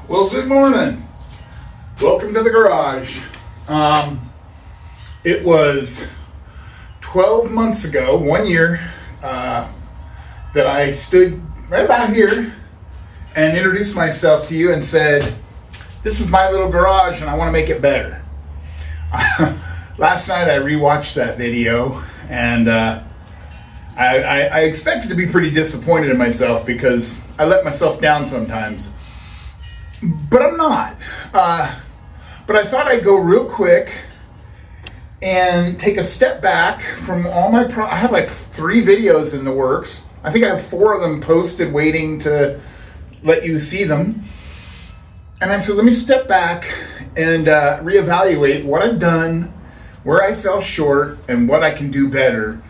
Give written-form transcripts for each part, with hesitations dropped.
Well, good morning. Welcome to the garage. It was 12 months ago, 1 year, that I stood right about here and introduced myself to you and said, this is my little garage and I want to make it better. Last night I rewatched that video and I expected to be pretty disappointed in myself because I let myself down sometimes. But I'm not. But I thought I'd go real quick and take a step back from all my I have like 3 videos in the works. I think I have 4 of them posted waiting to let you see them. And I said, let me step back and reevaluate what I've done, where I fell short, and what I can do better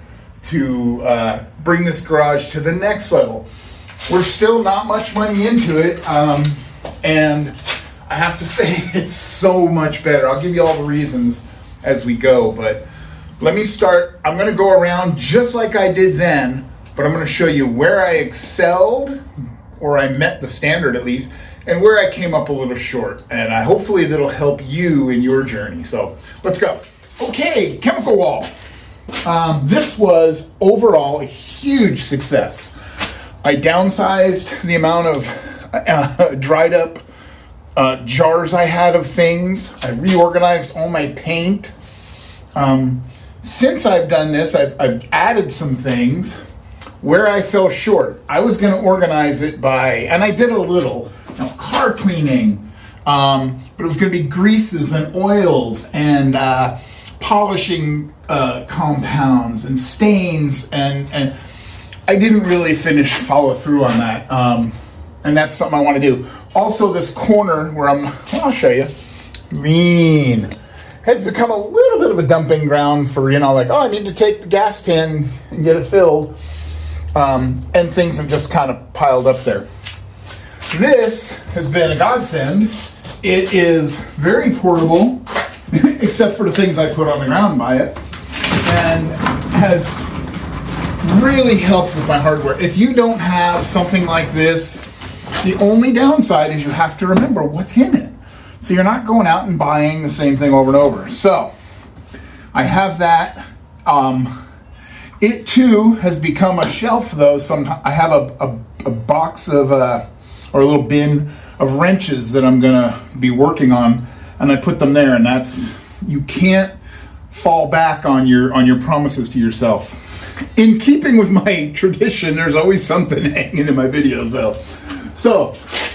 to bring this garage to the next level. We're still not much money into it. And I have to say, it's so much better. I'll give you all the reasons as we go, but let me start. I'm going to go around just like I did then, but I'm going to show you where I excelled, or I met the standard at least, and where I came up a little short. And hopefully that'll help you in your journey. So let's go. Okay, chemical wall. This was overall a huge success. I downsized the amount of dried up jars I had of things. I reorganized all my paint. Since I've done this, I've added some things. Where I fell short, I was going to organize it by, and I did a little, car cleaning, but it was going to be greases and oils and polishing compounds and stains, and I didn't really follow through on that. And that's something I want to do. Also, this corner where I'll show you, lean, has become a little bit of a dumping ground for, I need to take the gas tin and get it filled. And things have just kind of piled up there. This has been a godsend. It is very portable, except for the things I put on the ground by it, and has really helped with my hardware. If you don't have something like this, the only downside is you have to remember what's in it. So you're not going out and buying the same thing over and over. So I have that. It too has become a shelf though. I have a box of, or a little bin of wrenches that I'm gonna be working on, and I put them there, and you can't fall back on your promises to yourself. In keeping with my tradition, there's always something hanging in my videos though. So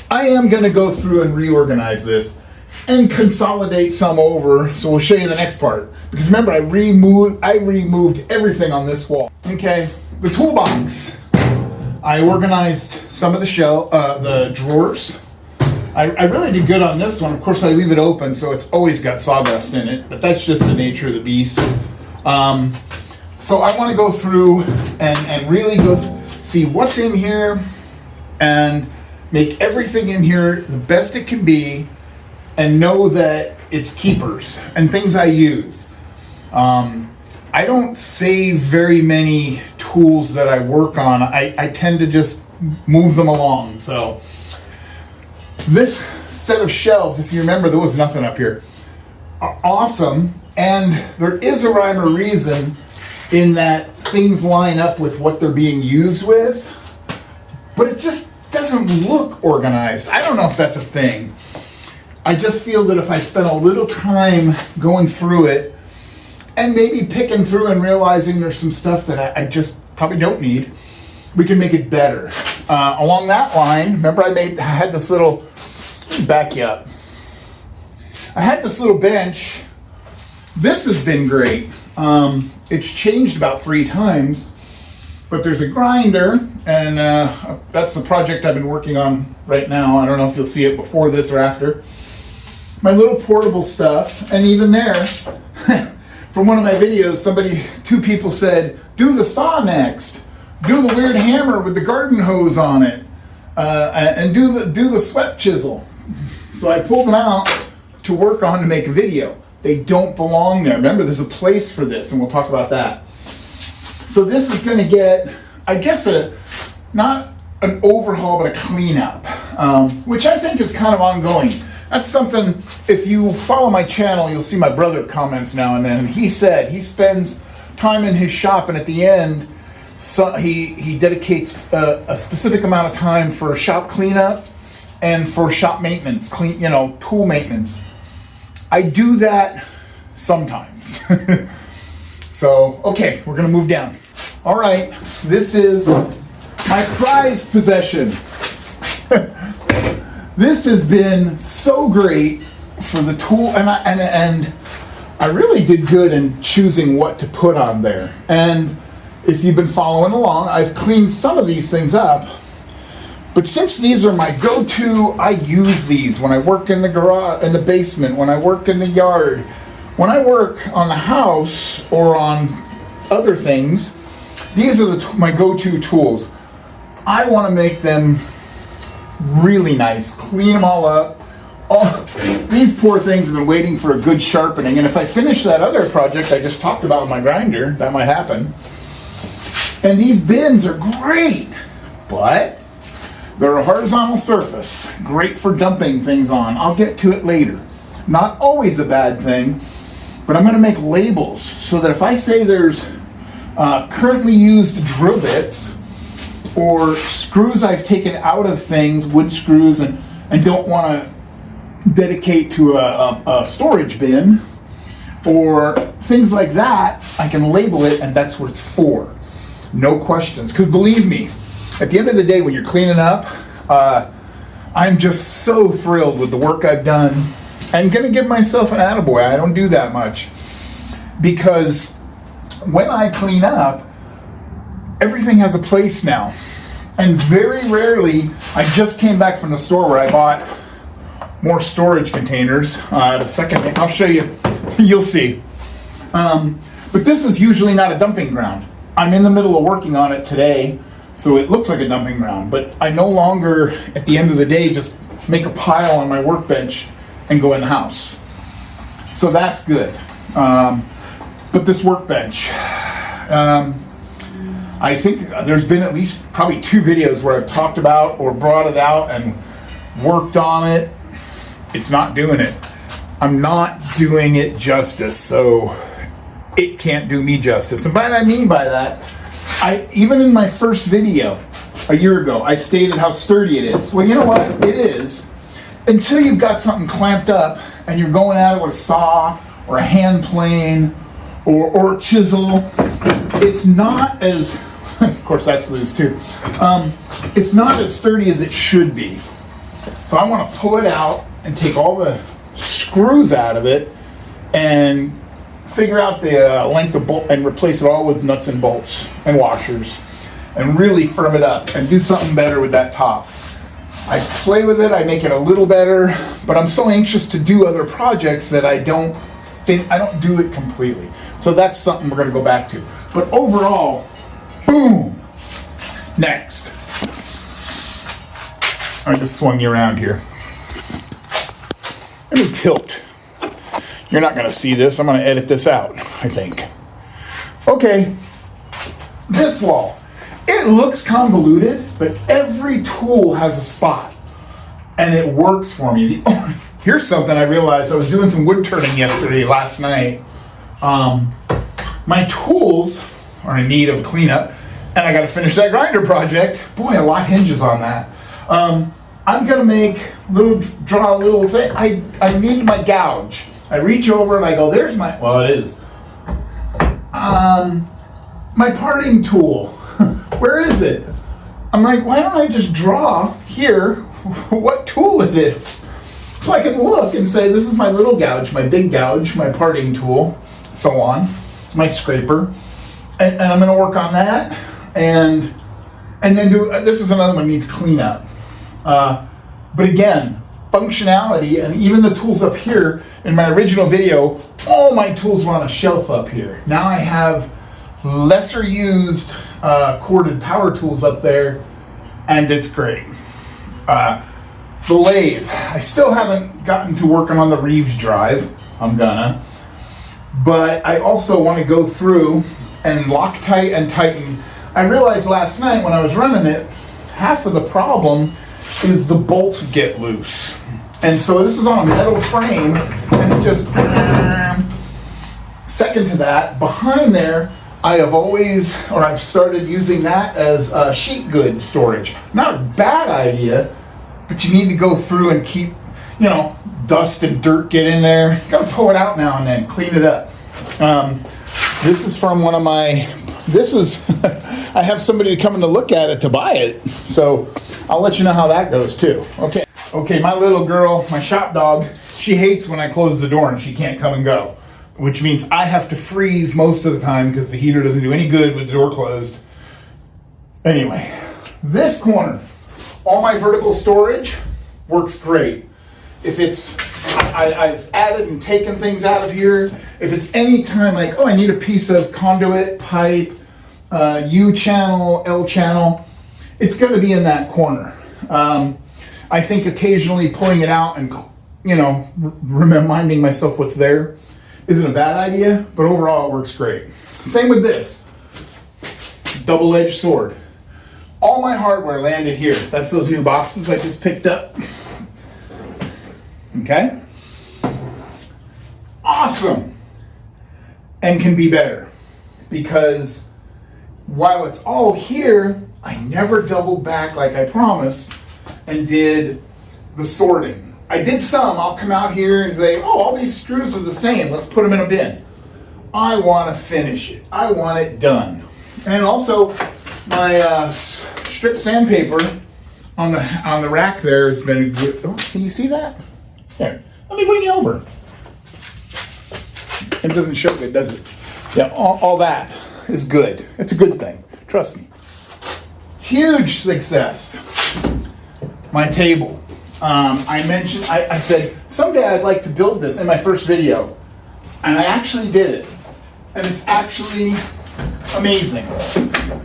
I am going to go through and reorganize this and consolidate some over. So we'll show you the next part. Because remember, I removed everything on this wall. Okay, the toolbox. I organized some of the drawers. I really did good on this one. Of course, I leave it open, so it's always got sawdust in it. But that's just the nature of the beast. So I want to go through and really see what's in here and make everything in here the best it can be, and know that it's keepers and things I use. I don't save very many tools that I work on. I tend to just move them along. So this set of shelves, if you remember, there was nothing up here. Awesome. And there is a rhyme or reason in that things line up with what they're being used with, but it just doesn't look organized. I don't know if that's a thing. I just feel that if I spend a little time going through it and maybe picking through and realizing there's some stuff that I just probably don't need, we can make it better. Along that line, remember I had this little, back you up. I had this little bench. This has been great. It's changed about 3 times, but there's a grinder, and that's the project I've been working on right now. I don't know if you'll see it before this or after. My little portable stuff, and even there, from one of my videos, 2 people said, do the saw next. Do the weird hammer with the garden hose on it, and do the swept chisel. So I pulled them out to work on to make a video. They don't belong there. Remember, there's a place for this, and we'll talk about that. So this is going to get, I guess, not an overhaul, but a cleanup, which I think is kind of ongoing. That's something, if you follow my channel, you'll see my brother comments now and then. He said he spends time in his shop, and at the end, so he dedicates a specific amount of time for shop cleanup and for shop maintenance, tool maintenance. I do that sometimes. So, okay, we're gonna move down. All right, this is my prized possession. This has been so great for the tool, and I really did good in choosing what to put on there. And if you've been following along, I've cleaned some of these things up, but since these are my go-to, I use these when I work in the garage, in the basement, when I work in the yard, when I work on the house or on other things. These are my go-to tools. I want to make them really nice, clean them all up. These poor things have been waiting for a good sharpening, and if I finish that other project I just talked about with my grinder, that might happen. And these bins are great, but they're a horizontal surface, great for dumping things on. I'll get to it later. Not always a bad thing, but I'm going to make labels so that if I say there's currently used drill bits or screws I've taken out of things, wood screws, and don't want to dedicate to a storage bin or things like that, I can label it, and that's what it's for. No questions. Because believe me, at the end of the day, when you're cleaning up, I'm just so thrilled with the work I've done. I'm going to give myself an attaboy. I don't do that much. Because when I clean up, everything has a place now. And very rarely, I just came back from the store where I bought more storage containers. A second, I'll show you. You'll see. But this is usually not a dumping ground. I'm in the middle of working on it today, so it looks like a dumping ground. But I no longer, at the end of the day, just make a pile on my workbench and go in the house. So that's good. But this workbench, I think there's been at least probably 2 videos where I've talked about or brought it out and worked on it. It's not doing it. I'm not doing it justice, so it can't do me justice. And what I mean by that, even in my first video a year ago, I stated how sturdy it is. Well, you know what? It is. Until you've got something clamped up and you're going at it with a saw or a hand plane or a chisel, it's not as, of course that's loose too, it's not as sturdy as it should be. So I want to pull it out and take all the screws out of it and figure out the length of bolt and replace it all with nuts and bolts and washers and really firm it up and do something better with that top. I play with it, I make it a little better, but I'm so anxious to do other projects that I don't do it completely. So that's something we're going to go back to. But overall, boom. Next. I just swung you around here. Let me tilt. You're not going to see this. I'm going to edit this out, I think. Okay. This wall. It looks convoluted, but every tool has a spot. And it works for me. Here's something I realized. I was doing some wood turning last night. My tools are in need of a cleanup, and I got to finish that grinder project. Boy, a lot hinges on that. I'm gonna draw a little thing. I need my gouge. I reach over and I go, there's my, well it is. My parting tool. Where is it? I'm like, why don't I just draw here what tool it is? So I can look and say, this is my little gouge, my big gouge, my parting tool, so on, my scraper. And I'm gonna work on that. And then this is another one that needs cleanup. But again, functionality, and even the tools up here, in my original video, all my tools were on a shelf up here. Now I have lesser used corded power tools up there, and it's great. The lathe, I still haven't gotten to working on the Reeves drive. I'm gonna. But I also want to go through and Loctite and tighten. I realized last night when I was running it half of the problem is the bolts get loose. And so this is on a metal frame, and it just, second to that, behind there, I've started using that as sheet good storage. Not a bad idea, but you need to go through and keep, dust and dirt get in there. You gotta pull it out now and then, clean it up. This is from one of my, I have somebody coming to look at it to buy it. So I'll let you know how that goes too. Okay, my little girl, my shop dog, she hates when I close the door and she can't come and go, which means I have to freeze most of the time because the heater doesn't do any good with the door closed. Anyway, this corner, all my vertical storage works great. If it's, I've added and taken things out of here. If it's any time like, I need a piece of conduit, pipe, U channel, L channel, it's going to be in that corner. I think occasionally pulling it out and, reminding myself what's there isn't a bad idea, but overall it works great. Same with this double-edged sword. All my hardware landed here. That's those new boxes I just picked up. Okay? Awesome. And can be better. Because while it's all here, I never doubled back like I promised and did the sorting. I did some. I'll come out here and say, all these screws are the same. Let's put them in a bin. I want to finish it. I want it done. And also, my strip sandpaper on the rack there has been good. Oh, can you see that? Here, let me bring you over. It doesn't show good, does it? Yeah, all that is good. It's a good thing. Trust me. Huge success. My table. I mentioned, I said, someday I'd like to build this in my first video. And I actually did it. And it's actually amazing.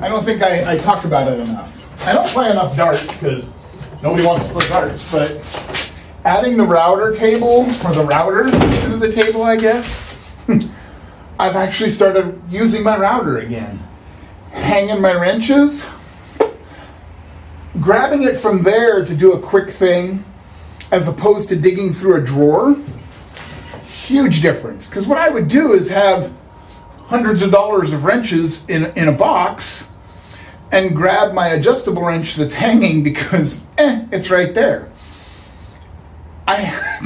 I don't think I talked about it enough. I don't play enough darts because nobody wants to play darts, but adding the router table, or the router to the table, I guess, I've actually started using my router again. Hanging my wrenches, grabbing it from there to do a quick thing, as opposed to digging through a drawer, huge difference. Because what I would do is have hundreds of dollars of wrenches in a box and grab my adjustable wrench that's hanging because, it's right there. I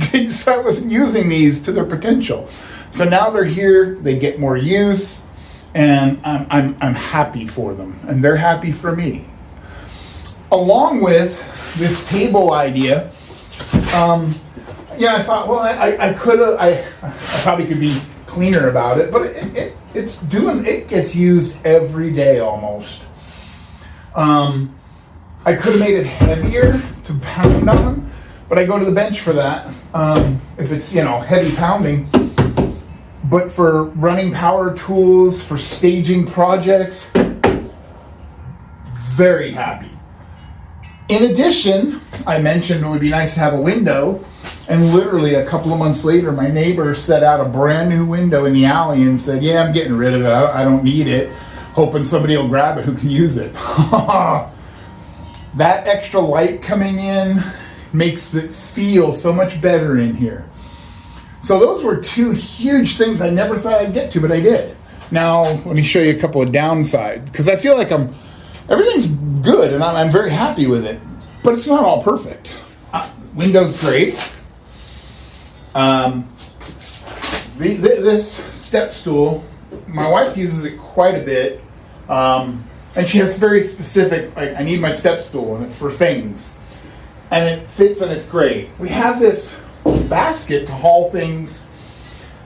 wasn't using these to their potential. So now they're here, they get more use, and I'm happy for them, and they're happy for me. Along with this table idea, I thought, well, I probably could be cleaner about it, but it gets used every day almost. I could have made it heavier to pound on, but I go to the bench for that. If it's, heavy pounding. But for running power tools, for staging projects, very happy. In addition, I mentioned it would be nice to have a window, and literally a couple of months later, my neighbor set out a brand new window in the alley and said, yeah, I'm getting rid of it. I don't need it. Hoping somebody will grab it who can use it. That extra light coming in makes it feel so much better in here. So those were two huge things I never thought I'd get to, but I did. Now, let me show you a couple of downsides, because I feel like everything's good, and I'm very happy with it, but it's not all perfect. Window's great. This step stool, my wife uses it quite a bit, and she has very specific, I need my step stool, and it's for things. And it fits, and it's great. We have this basket to haul things,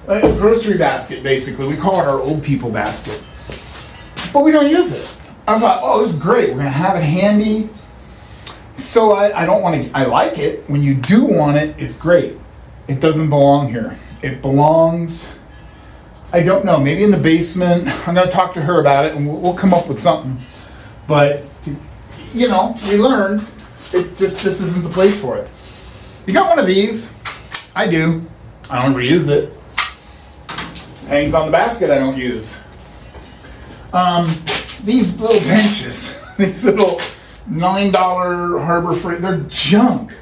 a grocery basket, basically. We call it our old people basket. But we don't use it. I thought, this is great. We're going to have it handy. So I don't want to, I like it. When you do want it, it's great. It doesn't belong here. It belongs, I don't know, maybe in the basement. I'm going to talk to her about it, and we'll come up with something. But, we learned, this isn't the place for it. You got one of these? I do. I don't reuse it. Hangs on the basket I don't use. These little benches, these little $9 Harbor Freight. They're junk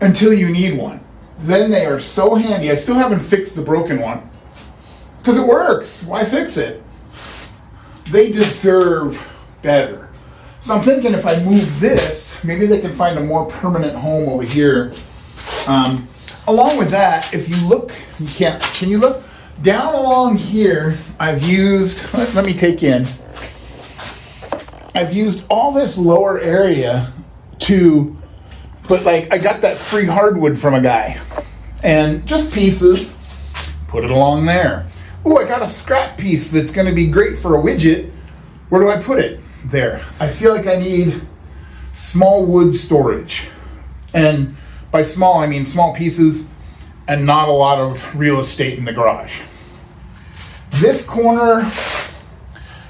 until you need one. Then they are so handy. I still haven't fixed the broken one because it works. Why fix it? They deserve better. So I'm thinking if I move this, maybe they can find a more permanent home over here. Along with that, if you look, can you look? Down along here, I've used, let me take in. I've used all this lower area to put, like, I got that free hardwood from a guy. And just pieces, put it along there. Oh, I got a scrap piece that's gonna be great for a widget. Where do I put it? There. I feel like I need small wood storage. And by small, I mean small pieces and not a lot of real estate in the garage. This corner,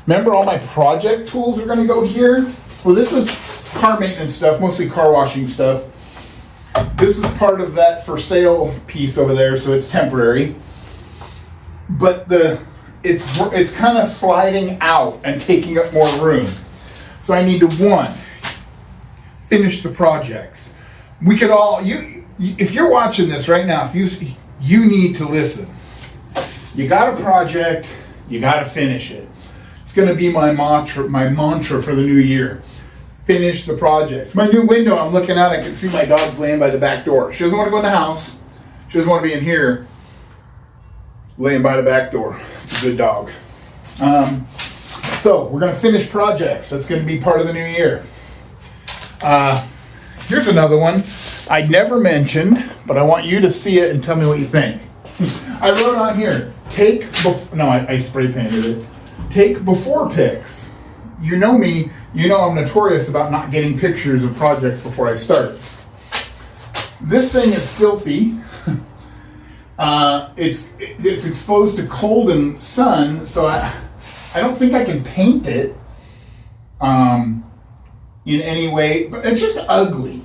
remember all my project tools are gonna go here? Well, this is car maintenance stuff, mostly car washing stuff. This is part of that for sale piece over there, so it's temporary. But it's kind of sliding out and taking up more room. So I need to, one, finish the projects. We could all, if you're watching this right now, if you need to listen. You got a project, you got to finish it. It's going to be my mantra for the new year. Finish the project. My new window, I'm looking out, I can see my dog's laying by the back door. She doesn't want to go in the house. She doesn't want to be in here. Laying by the back door. It's a good dog. So we're going to finish projects. That's going to be part of the new year. Here's another one I never mentioned, but I want you to see it and tell me what you think. I wrote on here, I spray painted it. Take before pics. You know me, you know I'm notorious about not getting pictures of projects before I start. This thing is filthy. It's exposed to cold and sun, so I don't think I can paint it in any way, but it's just ugly.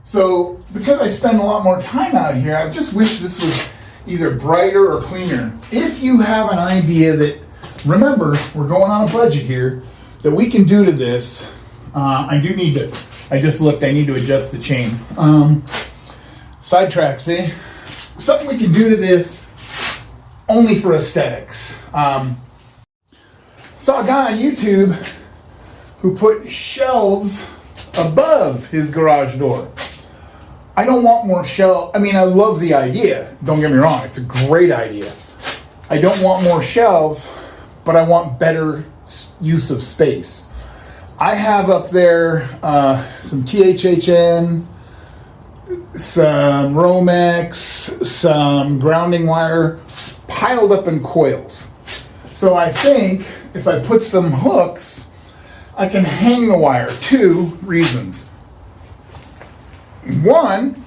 So because I spend a lot more time out here, I just wish this was either brighter or cleaner. If you have an idea that, remember, we're going on a budget here, that we can do to this, I just looked, I need to adjust the chain. Sidetrack, see? Something we can do to this only for aesthetics. Saw a guy on YouTube who put shelves above his garage door. I don't want more shelves. I mean, I love the idea. Don't get me wrong. It's a great idea. I don't want more shelves, but I want better use of space. I have up there some THHN, some Romex, some grounding wire piled up in coils. So I think if I put some hooks, I can hang the wire. Two reasons. One,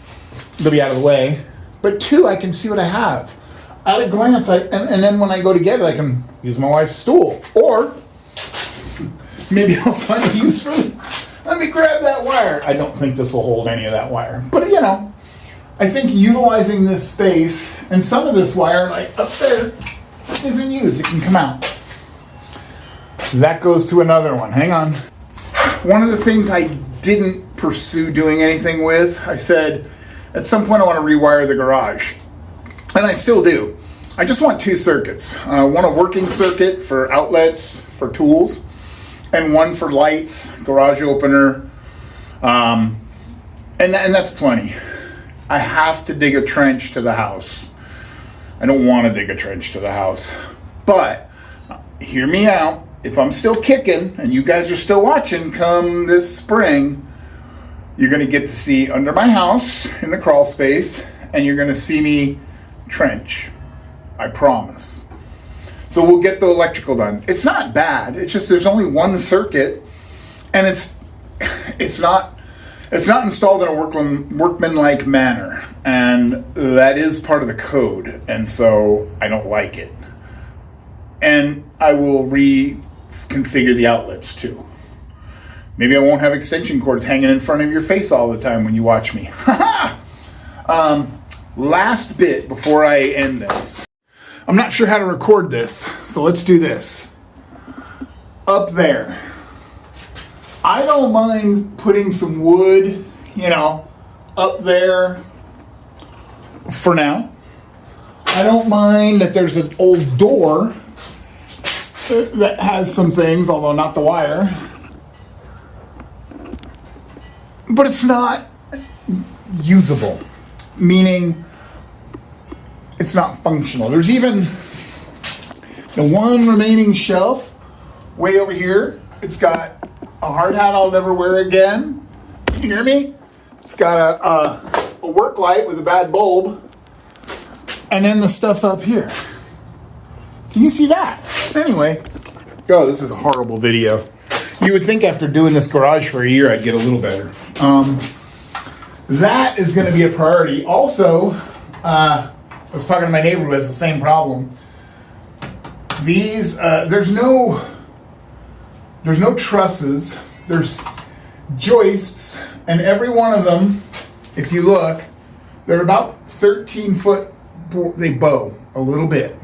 they'll be out of the way, but two, I can see what I have. At a glance, and then when I go to get it, I can use my wife's stool. Or maybe I'll find a use for it. Let me grab that wire. I don't think this will hold any of that wire. But I think utilizing this space, and some of this wire, like up there, isn't used. It can come out. That goes to another one. Hang on. One of the things I didn't pursue doing anything with, I said, at some point I want to rewire the garage. And I still do. I just want two circuits. I want a working circuit for outlets, for tools, and one for lights, garage opener, and that's plenty. I have to dig a trench to the house. I don't want to dig a trench to the house. But, hear me out. If I'm still kicking, and you guys are still watching come this spring, you're going to get to see under my house in the crawl space, and you're going to see me trench. I promise. So we'll get the electrical done. It's not bad. It's just there's only one circuit, and it's not installed in a workmanlike manner, and that is part of the code, and so I don't like it. And I will reconfigure the outlets too. Maybe I won't have extension cords hanging in front of your face all the time when you watch me. Last bit before I end this. I'm not sure how to record this, so let's do this. Up there, I don't mind putting some wood, you know, up there for now. I don't mind that there's an old door that has some things, although not the wire. But it's not usable, meaning it's not functional. There's even the one remaining shelf way over here. It's got a hard hat I'll never wear again. You hear me? It's got a work light with a bad bulb. And then the stuff up here. Can you see that? Anyway, oh, this is a horrible video. You would think after doing this garage for a year, I'd get a little better. That is going to be a priority. Also, I was talking to my neighbor who has the same problem. These, there's no trusses. There's joists, and every one of them, if you look, they're about 13 foot. They bow a little bit.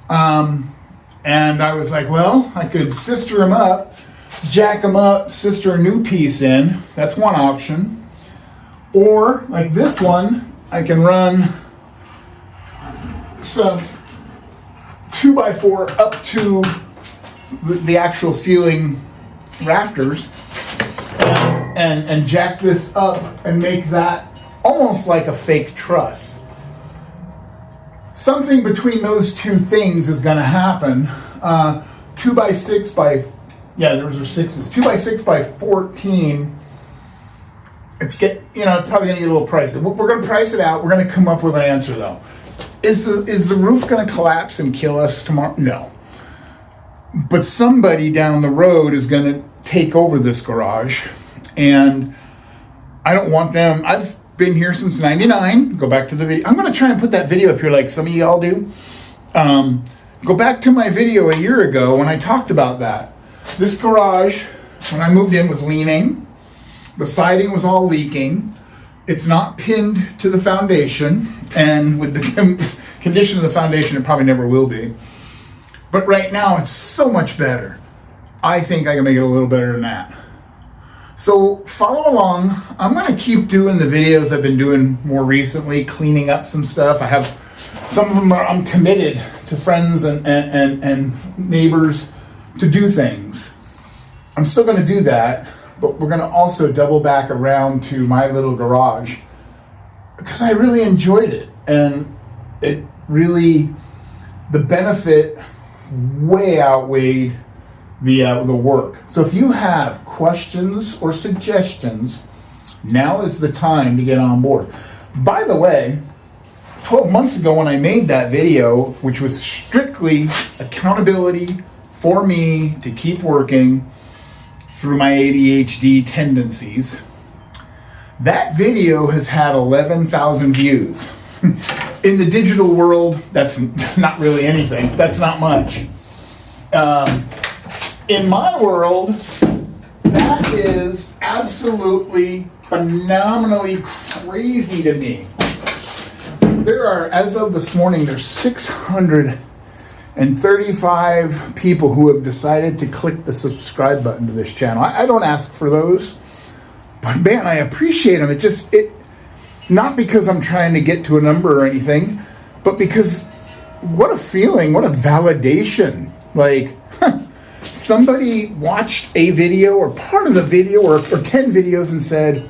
And I was like, well, I could sister them up, jack them up, sister a new piece in. That's one option. Or, like this one, I can run some 2x4 up to the actual ceiling rafters and jack this up and make that almost like a fake truss. Something between those two things is going to happen. 2x6 by, yeah, those are 6s. 2x6 by 14. It's probably going to get a little pricey. We're going to price it out. We're going to come up with an answer though. Is the roof going to collapse and kill us tomorrow? No. But somebody down the road is going to take over this garage, and I don't want them. I've been here since 99. Go back to the video. I'm going to try and put that video up here like some of y'all do. Go back to my video a year ago when I talked about that. This garage, when I moved in, was leaning. The siding was all leaking. It's not pinned to the foundation, and with the condition of the foundation, it probably never will be. But right now, it's so much better. I think I can make it a little better than that. So follow along. I'm going to keep doing the videos I've been doing more recently, cleaning up some stuff. I have some of them I'm committed to friends and neighbors to do things. I'm still going to do that, but we're going to also double back around to my little garage because I really enjoyed it, and it really, the benefit way outweighed the work. So if you have questions or suggestions, now is the time to get on board. By the way, 12 months ago when I made that video, which was strictly accountability for me to keep working through my ADHD tendencies, that video has had 11,000 views. In the digital world, that's not really anything. That's not much. In my world, that is absolutely phenomenally crazy to me. There are, as of this morning, there's 635 people who have decided to click the subscribe button to this channel. I don't ask for those, but man, I appreciate them. It not because I'm trying to get to a number or anything, but because what a feeling, what a validation. Like, somebody watched a video or part of the video or 10 videos and said,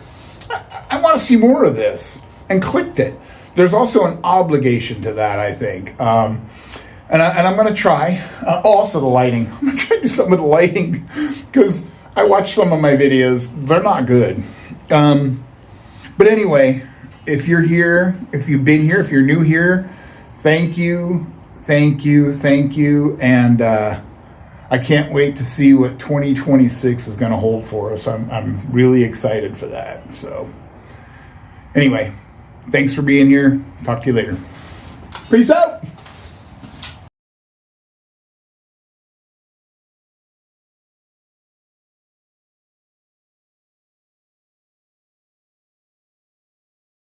I want to see more of this, and clicked it. There's also an obligation to that, I think. And I'm going to try. Also the lighting. I'm going to try to do something with the lighting because I watched some of my videos. They're not good. But anyway, if you're here, if you've been here, if you're new here, thank you. And I can't wait to see what 2026 is going to hold for us. I'm really excited for that. So anyway, thanks for being here. Talk to you later. Peace out.